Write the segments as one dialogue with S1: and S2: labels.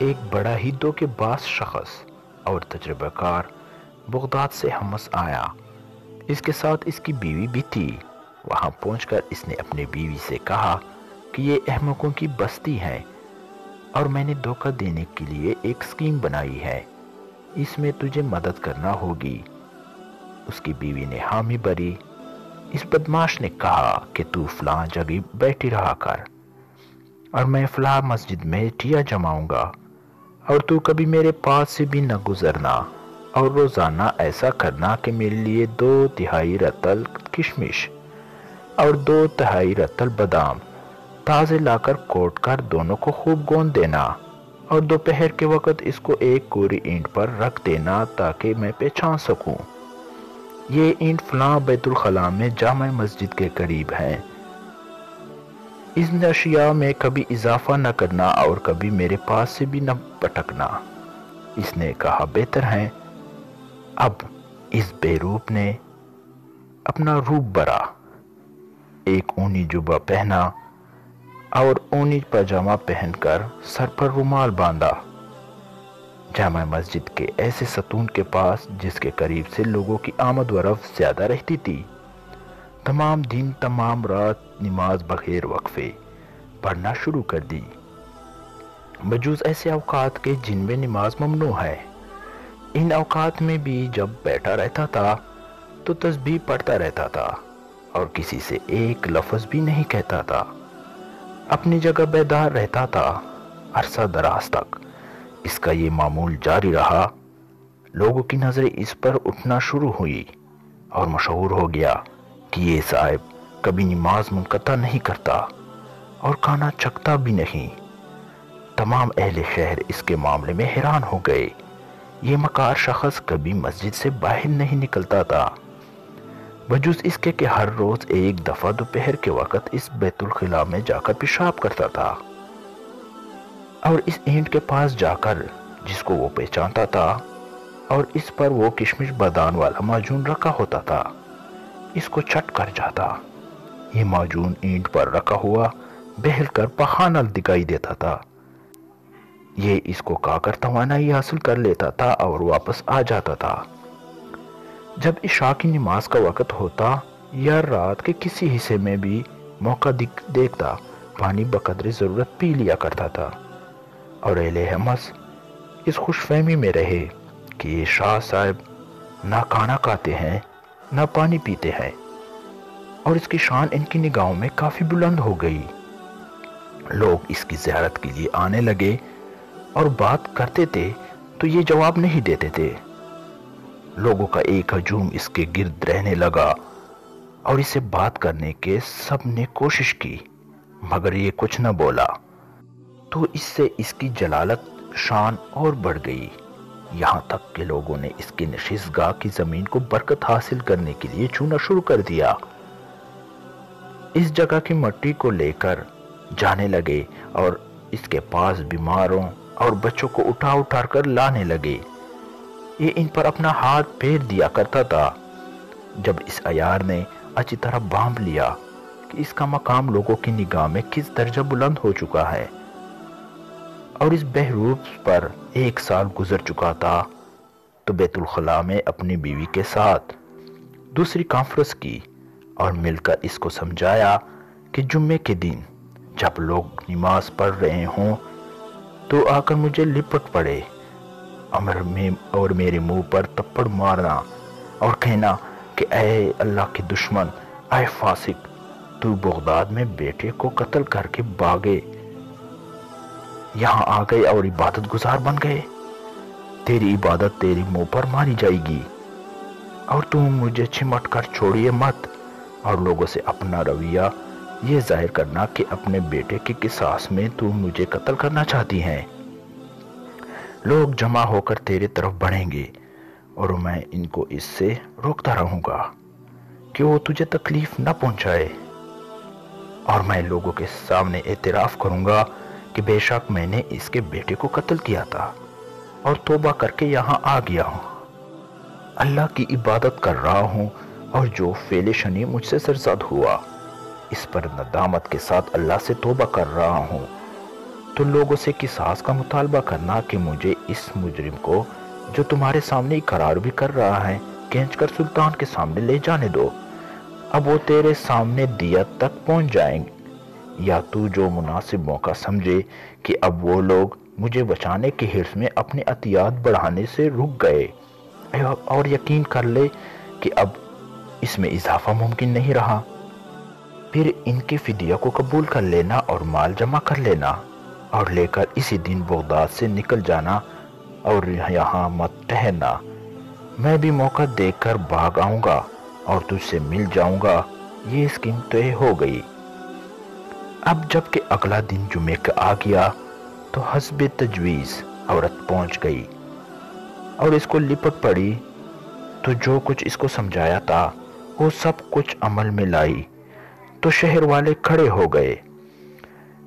S1: ایک بڑا ہی دھوکے باز شخص اور تجربہ کار بغداد سے ہمس آیا۔ اس کے ساتھ اس کی بیوی بھی تھی۔ وہاں پہنچ کر اس نے اپنی بیوی سے کہا کہ یہ احمقوں کی بستی ہے اور میں نے دھوکہ دینے کے لیے ایک اسکیم بنائی ہے، اس میں تجھے مدد کرنا ہوگی۔ اس کی بیوی نے حامی بھری۔ اس بدماش نے کہا کہ تو فلاں جگہ بیٹھی رہا کر اور میں فلاں مسجد میں ٹیا جماؤں گا، اور تو کبھی میرے پاس سے بھی نہ گزرنا، اور روزانہ ایسا کرنا کہ میرے لیے 2/3 رطل کشمش اور 2/3 رطل بادام تازے لا کر کوٹ کر دونوں کو خوب گوندھ دینا، اور دوپہر کے وقت اس کو ایک کوری اینٹ پر رکھ دینا تاکہ میں پہچان سکوں یہ اینٹ فلاں بیت الخلاء میں جامع مسجد کے قریب ہے۔ ان اشیاء میں کبھی اضافہ نہ کرنا اور کبھی میرے پاس سے بھی نہ پٹکنا۔ اس نے کہا بہتر ہے۔ اب اس بے روپ نے اپنا روپ بھرا، ایک اونی جبہ پہنا اور اونی پاجامہ پہن کر سر پر رومال باندھا۔ جامع مسجد کے ایسے ستون کے پاس جس کے قریب سے لوگوں کی آمد و رفت زیادہ رہتی تھی، تمام دن تمام رات نماز بغیر وقفے پڑھنا شروع کر دی، بجز ایسے اوقات کے جن میں نماز ممنوع ہے۔ ان اوقات میں بھی جب بیٹھا رہتا تھا تو تسبیح پڑھتا رہتا تھا اور کسی سے ایک لفظ بھی نہیں کہتا تھا، اپنی جگہ بیدار رہتا تھا۔ عرصہ دراز تک اس کا یہ معمول جاری رہا۔ لوگوں کی نظریں اس پر اٹھنا شروع ہوئی اور مشہور ہو گیا کہ یہ صاحب کبھی نماز منقطع نہیں کرتا اور کھانا چکھتا بھی نہیں۔ تمام اہل شہر اس کے معاملے میں حیران ہو گئے۔ یہ مکار شخص کبھی مسجد سے باہر نہیں نکلتا تھا، بجز اس کے کہ ہر روز ایک دفعہ دوپہر کے وقت اس بیت الخلاء میں جا کر پیشاب کرتا تھا، اور اس اینٹ کے پاس جا کر جس کو وہ پہچانتا تھا اور اس پر وہ کشمش بادام والا معجون رکھا ہوتا تھا، اس کو چٹ کر جاتا۔ یہ معجون اینٹ پر رکھا ہوا بہل کر پخانہ دکھائی دیتا تھا۔ یہ اس کو کھا کر توانائی حاصل کر لیتا تھا اور واپس آ جاتا تھا۔ جب عشاء کی نماز کا وقت ہوتا یا رات کے کسی حصے میں بھی موقع دیکھتا، پانی بقدر ضرورت پی لیا کرتا تھا، اور اہل حمص اس خوش فہمی میں رہے کہ یہ شاہ صاحب نہ کھانا کھاتے ہیں نہ پانی پیتے ہیں، اور اس کی شان ان کی نگاہوں میں کافی بلند ہو گئی۔ لوگ اس کی زیارت کے لیے آنے لگے اور بات کرتے تھے تو یہ جواب نہیں دیتے تھے۔ لوگوں کا ایک ہجوم اس کے گرد رہنے لگا اور اسے بات کرنے کے سب نے کوشش کی، مگر یہ کچھ نہ بولا۔ تو اس سے اس کی جلالت شان اور بڑھ گئی، یہاں تک کہ لوگوں نے اس کی نشست گاہ کی زمین کو برکت حاصل کرنے کے لیے چونا شروع کر دیا۔ اس جگہ کی مٹی کو لے کر جانے لگے اور اس کے پاس بیماروں اور بچوں کو اٹھا اٹھا کر لانے لگے۔ یہ ان پر اپنا ہاتھ پھیر دیا کرتا تھا۔ جب اس عیار نے اچھی طرح بھانپ لیا کہ اس کا مقام لوگوں کی نگاہ میں کس درجہ بلند ہو چکا ہے اور اس بہروپ پر 1 سال گزر چکا تھا، تو بیت الخلاء میں اپنی بیوی کے ساتھ دوسری کانفرنس کی اور مل کر اس کو سمجھایا کہ جمعے کے دن جب لوگ نماز پڑھ رہے ہوں تو آ کر مجھے لپٹ پڑے اور میرے منہ پر تپڑ مارنا اور کہنا کہ اے اللہ کے دشمن، اے فاسق، تو بغداد میں بیٹے کو قتل کر کے بھاگے یہاں آ گئے اور عبادت گزار بن گئے۔ تیری عبادت تیری منہ پر ماری جائے گی، اور تم مجھے چمٹ کر چھوڑیے مت، اور لوگوں سے اپنا رویہ یہ ظاہر کرنا کہ اپنے بیٹے کے قصاص میں تم مجھے قتل کرنا چاہتی ہیں۔ لوگ جمع ہو کر تیرے طرف بڑھیں گے اور میں ان کو اس سے روکتا رہوں گا کہ وہ تجھے تکلیف نہ پہنچائے، اور میں لوگوں کے سامنے اعتراف کروں گا کہ بے شک میں نے اس کے بیٹے کو قتل کیا تھا اور توبہ کر کے یہاں آ گیا ہوں، اللہ کی عبادت کر رہا ہوں، اور جو فعل شنی مجھ سے سرزد ہوا اس پر ندامت کے ساتھ اللہ سے توبہ کر رہا ہوں۔ تو لوگوں سے قصاص کا مطالبہ کرنا کہ مجھے اس مجرم کو جو تمہارے سامنے اقرار بھی کر رہا ہے کھینچ کر سلطان کے سامنے لے جانے دو۔ اب وہ تیرے سامنے دیت تک پہنچ جائیں گے، یا تو جو مناسب موقع سمجھے کہ اب وہ لوگ مجھے بچانے کے حرص میں اپنے عطیات بڑھانے سے رک گئے، اور یقین کر لے کہ اب اس میں اضافہ ممکن نہیں رہا، پھر ان کے فدیہ کو قبول کر لینا اور مال جمع کر لینا اور لے کر اسی دن بغداد سے نکل جانا اور یہاں مت ٹھہرنا۔ میں بھی موقع دیکھ کر بھاگ آؤں گا اور تجھ سے مل جاؤں گا۔ یہ اسکیم طے ہو گئی۔ اب جب کہ اگلا دن جمعے کا آ گیا تو حسب تجویز عورت پہنچ گئی اور اس کو لپٹ پڑی، تو جو کچھ اس کو سمجھایا تھا وہ سب کچھ عمل میں لائی۔ تو شہر والے کھڑے ہو گئے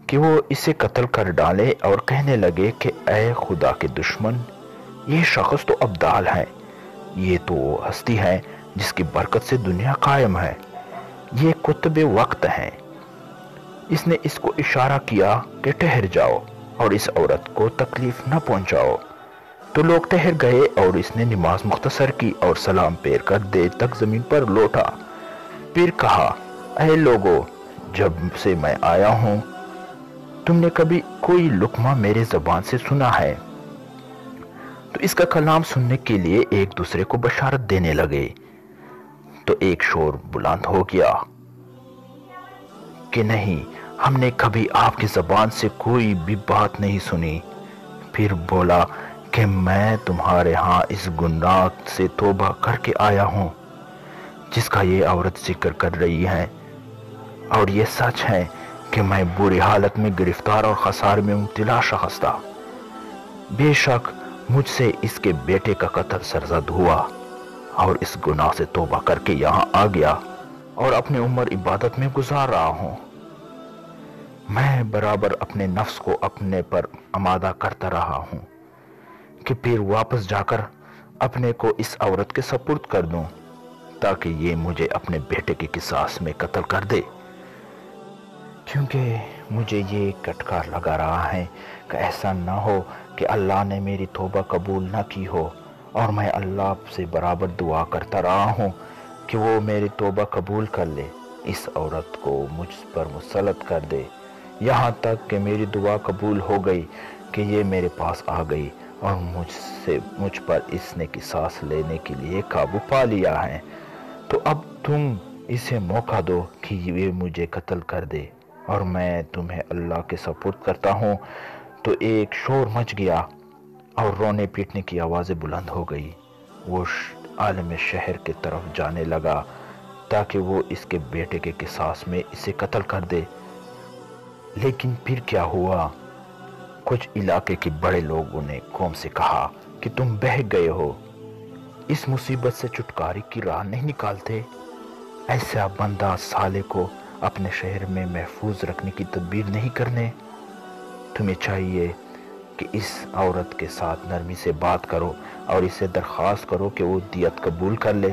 S1: کہ وہ اسے قتل کر ڈالے اور کہنے لگے کہ اے خدا کے دشمن، یہ شخص تو ابدال ہے، یہ تو وہ ہستی ہے جس کی برکت سے دنیا قائم ہے، یہ قطب وقت ہے۔ اس نے اس کو اشارہ کیا کہ ٹھہر جاؤ اور اس عورت کو تکلیف نہ پہنچاؤ۔ تو لوگ ٹھہر گئے اور اس نے نماز مختصر کی اور سلام پھیر کر دیر تک زمین پر لوٹا۔ پھر کہا، اے لوگو، جب سے میں آیا ہوں تم نے کبھی کوئی لقمہ میرے زبان سے سنا ہے؟ تو اس کا کلام سننے کے لیے ایک دوسرے کو بشارت دینے لگے۔ تو ایک شور بلند ہو گیا کہ نہیں، ہم نے کبھی آپ کی زبان سے کوئی بھی بات نہیں سنی۔ پھر بولا کہ میں تمہارے ہاں اس گناہ سے توبہ کر کے آیا ہوں جس کا یہ عورت ذکر کر رہی ہے، اور یہ سچ ہے کہ میں بری حالت میں گرفتار اور خسارے میں مبتلا شخص تھا۔ بے شک مجھ سے اس کے بیٹے کا قتل سرزد ہوا اور اس گناہ سے توبہ کر کے یہاں آ گیا اور اپنی عمر عبادت میں گزار رہا ہوں۔ میں برابر اپنے نفس کو اپنے پر آمادہ کرتا رہا ہوں کہ پھر واپس جا کر اپنے کو اس عورت کے سپرد کر دوں تاکہ یہ مجھے اپنے بیٹے کے قصاص میں قتل کر دے، کیونکہ مجھے یہ کٹکار لگا رہا ہے کہ ایسا نہ ہو کہ اللہ نے میری توبہ قبول نہ کی ہو، اور میں اللہ سے برابر دعا کرتا رہا ہوں کہ وہ میری توبہ قبول کر لے، اس عورت کو مجھ پر مسلط کر دے، یہاں تک کہ میری دعا قبول ہو گئی کہ یہ میرے پاس آ گئی اور مجھ پر اس نے قصاص لینے کے لیے قابو پا لیا ہے۔ تو اب تم اسے موقع دو کہ یہ مجھے قتل کر دے اور میں تمہیں اللہ کے سپرد کرتا ہوں۔ تو ایک شور مچ گیا اور رونے پیٹنے کی آوازیں بلند ہو گئی۔ وہ عالم شہر کی طرف جانے لگا تاکہ وہ اس کے بیٹے کے قصاص میں اسے قتل کر دے۔ لیکن پھر کیا ہوا؟ کچھ علاقے کے بڑے لوگوں نے قوم سے کہا کہ تم بہک گئے ہو، اس مصیبت سے چھٹکارے کی راہ نہیں نکالتے؟ ایسا بندہ صالح کو اپنے شہر میں محفوظ رکھنے کی تدبیر نہیں کرنے؟ تمہیں چاہیے کہ اس عورت کے ساتھ نرمی سے بات کرو اور اسے درخواست کرو کہ وہ دیت قبول کر لے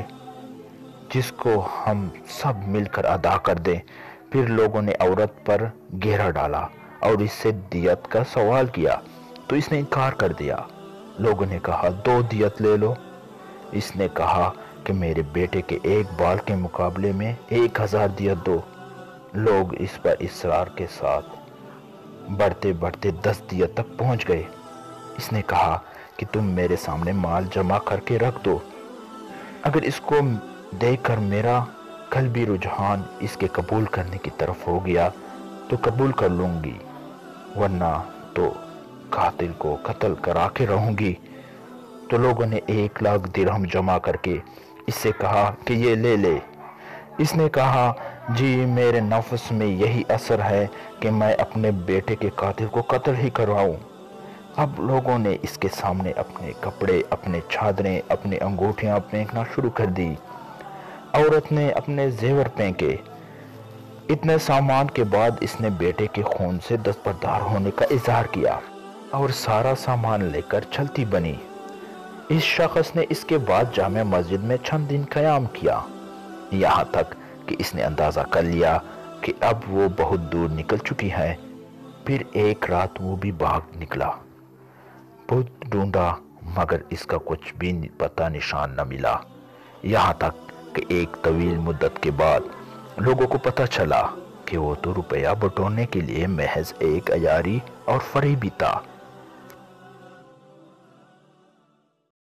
S1: جس کو ہم سب مل کر ادا کر دیں۔ پھر لوگوں نے عورت پر گھیرا ڈالا اور اس سے دیت کا سوال کیا تو اس نے انکار کر دیا۔ لوگوں نے کہا 2 دیت لے لو۔ اس نے کہا کہ میرے بیٹے کے 1 بال کے مقابلے میں 1000 دیت دو۔ لوگ اس پر اصرار کے ساتھ بڑھتے بڑھتے 10 دیت تک پہنچ گئے۔ اس نے کہا کہ تم میرے سامنے مال جمع کر کے رکھ دو، اگر اس کو دیکھ کر میرا قلبی رجحان اس کے قبول کرنے کی طرف ہو گیا تو قبول کر لوں گی، ورنہ تو قاتل کو قتل کرا کے رہوں گی۔ تو لوگوں نے 1 لاکھ درہم جمع کر کے اس سے کہا کہ یہ لے لے۔ اس نے کہا جی میرے نفس میں یہی اثر ہے کہ میں اپنے بیٹے کے قاتل کو قتل ہی کرواؤں۔ اب لوگوں نے اس کے سامنے اپنے کپڑے، اپنے چادریں، اپنی انگوٹھیاں پھینکنا شروع کر دی۔ عورت نے اپنے زیور پھینکے۔ اتنے سامان کے بعد اس نے بیٹے کے خون سے دستبردار ہونے کا اظہار کیا اور سارا سامان لے کر چلتی بنی۔ اس شخص نے اس کے بعد جامع مسجد میں چند دن قیام کیا، یہاں تک کہ اس نے اندازہ کر لیا کہ اب وہ بہت دور نکل چکی ہے پھر ایک رات وہ بھی بھاگ نکلا۔ بہت ڈھونڈا مگر اس کا کچھ بھی پتہ نشان نہ ملا، یہاں تک کہ ایک طویل مدت کے بعد لوگوں کو پتہ چلا کہ وہ تو روپیہ بٹورنے کے لیے محض ایک عیاری اور فریبی تھا۔